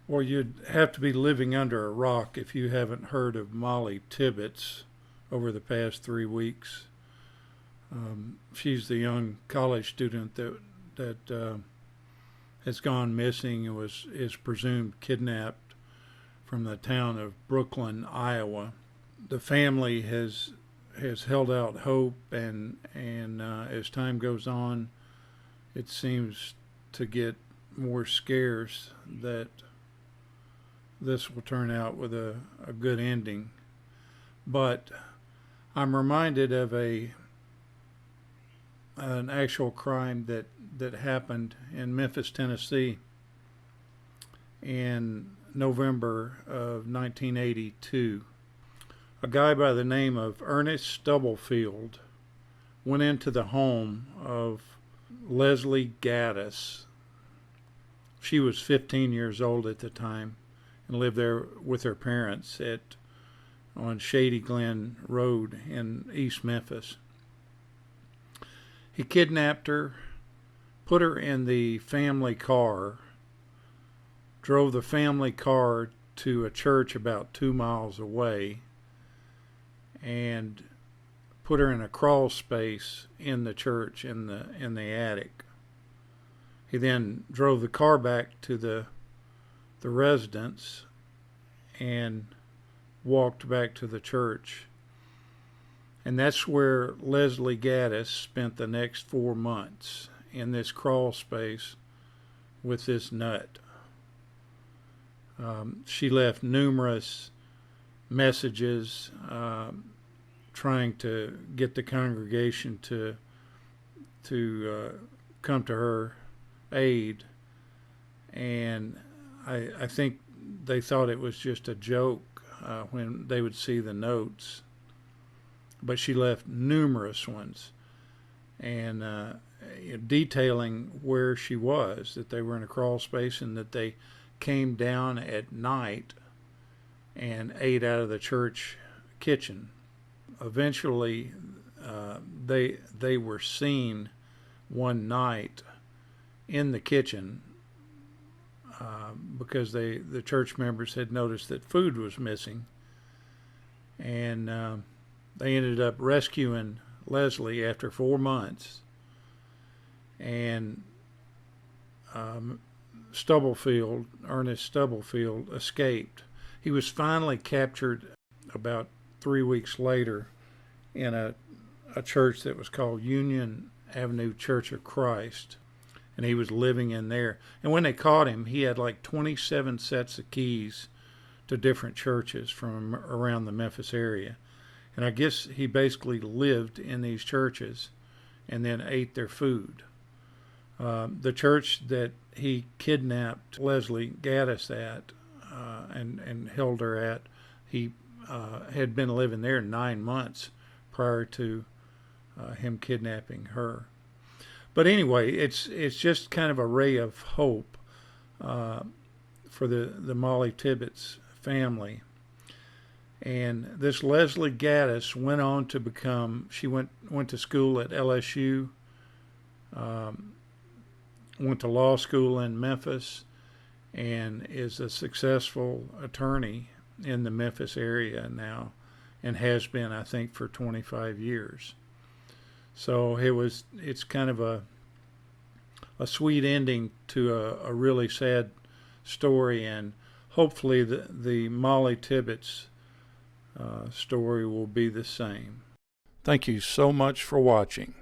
Well, you'd have to be living under a rock if you haven't heard of Mollie Tibbetts over the past 3 weeks. She's the young college student that has gone missing and is presumed kidnapped from the town of Brooklyn, Iowa. The family has held out hope, and as time goes on, it seems to get more scarce that this will turn out with a good ending. But I'm reminded of an actual crime that happened in Memphis, Tennessee in November of 1982. A guy by the name of Ernest Stubblefield went into the home of Leslie Gattas. She was 15 years old at the time and lived there with her parents on Shady Glen Road in East Memphis. He kidnapped her, put her in the family car, drove the family car to a church about 2 miles away, and put her in a crawl space in the church in the attic. He then drove the car back to the residence and walked back to the church. And that's where Leslie Gattas spent the next 4 months, in this crawl space with this nut. She left numerous messages trying to get the congregation to come to her aid, and I think they thought it was just a joke when they would see the notes, but she left numerous ones, and detailing where she was, that they were in a crawl space and that they came down at night and ate out of the church kitchen. Eventually, they were seen one night in the kitchen because the church members had noticed that food was missing, and they ended up rescuing Leslie after 4 months, and Ernest Stubblefield, escaped. He was finally captured about 3 weeks later in a church that was called Union Avenue Church of Christ, and he was living in there. And when they caught him, he had like 27 sets of keys to different churches from around the Memphis area. And I guess he basically lived in these churches and then ate their food. The church that he kidnapped Leslie Gattas at and held her at, he had been living there 9 months prior to him kidnapping her. But anyway, it's just kind of a ray of hope for the Mollie Tibbetts family. And this Leslie Gattas went on to become, she went to school at LSU, went to law school in Memphis, and is a successful attorney in the Memphis area now, and has been, I think, for 25 years. So it's kind of a sweet ending to a really sad story, and hopefully the Mollie Tibbetts story will be the same. Thank you so much for watching.